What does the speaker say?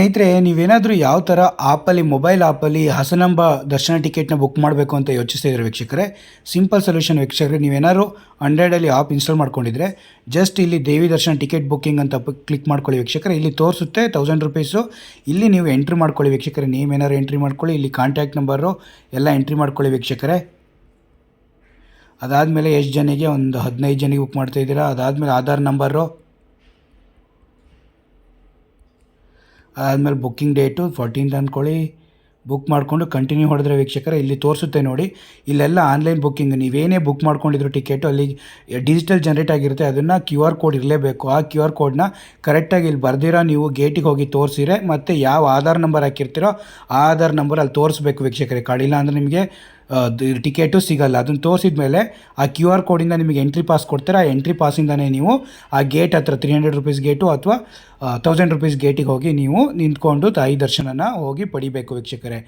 ಸ್ನೇಹಿತರೆ, ನೀವೇನಾದರೂ ಯಾವ ಥರ ಆ್ಯಪಲ್ಲಿ ಮೊಬೈಲ್ ಆ್ಯಪಲ್ಲಿ ಹಾಸನಾಂಬ ದರ್ಶನ ಟಿಕೆಟ್ನ ಬುಕ್ ಮಾಡಬೇಕು ಅಂತ ಯೋಚಿಸ್ತಿದ್ರೆ ವೀಕ್ಷಕರೇ, ಸಿಂಪಲ್ ಸೊಲ್ಯೂಷನ್ ವೀಕ್ಷಕರೇ. ನೀವೇನಾದ್ರು ಆಂಡ್ರಾಯ್ಡಲ್ಲಿ ಆ್ಯಪ್ ಇನ್ಸ್ಟಾಲ್ ಮಾಡ್ಕೊಂಡಿದ್ರೆ ಜಸ್ಟ್ ಇಲ್ಲಿ ದೇವಿ ದರ್ಶನ ಟಿಕೆಟ್ ಬುಕ್ಕಿಂಗ್ ಅಂತ ಕ್ಲಿಕ್ ಮಾಡ್ಕೊಳ್ಳಿ ವೀಕ್ಷಕರೇ. ಇಲ್ಲಿ ತೋರಿಸುತ್ತೆ 1000 ರುಪೀಸು. ಇಲ್ಲಿ ನೀವು ಎಂಟ್ರಿ ಮಾಡ್ಕೊಳ್ಳಿ ವೀಕ್ಷಕರೇ. ನೇಮ್ ಏನಾದ್ರು ಎಂಟ್ರಿ ಮಾಡ್ಕೊಳ್ಳಿ, ಇಲ್ಲಿ ಕಾಂಟ್ಯಾಕ್ಟ್ ನಂಬರು ಎಲ್ಲ ಎಂಟ್ರಿ ಮಾಡ್ಕೊಳ್ಳಿ ವೀಕ್ಷಕರೇ. ಅದಾದಮೇಲೆ ಎಷ್ಟು ಜನಿಗೆ, ಒಂದು 15 ಜನಿಗೆ ಬುಕ್ ಮಾಡ್ತಾಯಿದ್ದೀರಾ. ಅದಾದಮೇಲೆ ಆಧಾರ್ ನಂಬರು, ಅದಾದಮೇಲೆ ಬುಕ್ಕಿಂಗ್ ಡೇಟು 14th ಅಂದ್ಕೊಳ್ಳಿ. ಬುಕ್ ಮಾಡಿಕೊಂಡು ಕಂಟಿನ್ಯೂ ಹೊಡೆದ್ರೆ ವೀಕ್ಷಕರೇ ಇಲ್ಲಿ ತೋರಿಸುತ್ತೆ ನೋಡಿ. ಇಲ್ಲೆಲ್ಲ ಆನ್ಲೈನ್ ಬುಕ್ಕಿಂಗ್, ನೀವೇನೇ ಬುಕ್ ಮಾಡ್ಕೊಂಡಿದ್ರು ಟಿಕೆಟು ಅಲ್ಲಿ ಡಿಜಿಟಲ್ ಜನ್ರೇಟ್ ಆಗಿರುತ್ತೆ. ಅದನ್ನು QR ಕೋಡ್ ಇರಲೇಬೇಕು. ಆ QR ಕೋಡ್ನ ಕರೆಕ್ಟಾಗಿ ಇಲ್ಲಿ ಬರ್ದಿರೋ ನೀವು ಗೇಟಿಗೆ ಹೋಗಿ ತೋರಿಸಿರೆ, ಮತ್ತು ಯಾವ ಆಧಾರ್ ನಂಬರ್ ಹಾಕಿರ್ತೀರೋ ಆ ಆಧಾರ್ ನಂಬರ್ ಅಲ್ಲಿ ತೋರಿಸ್ಬೇಕು ವೀಕ್ಷಕರೇ. ಇಲ್ಲ ಅಂದರೆ ನಿಮಗೆ ಟಿಕೆಟು ಸಿಗಲ್ಲ. ಅದನ್ನು ತೋರಿಸಿದ ಮೇಲೆ ಆ QR ಕೋಡಿಂದ ನಿಮಗೆ ಎಂಟ್ರಿ ಪಾಸ್ ಕೊಡ್ತಾರೆ. ಆ ಎಂಟ್ರಿ ಪಾಸಿಂದನೇ ನೀವು ಆ ಗೇಟ್ ಹತ್ರ 300 ರುಪೀಸ್ ಗೇಟು ಅಥವಾ 1000 ರುಪೀಸ್ ಗೇಟಿಗೆ ಹೋಗಿ ನೀವು ನಿಂತ್ಕೊಂಡು ತಾಯಿ ದರ್ಶನನ ಹೋಗಿ ಪಡಿಬೇಕು ವೀಕ್ಷಕರೇ.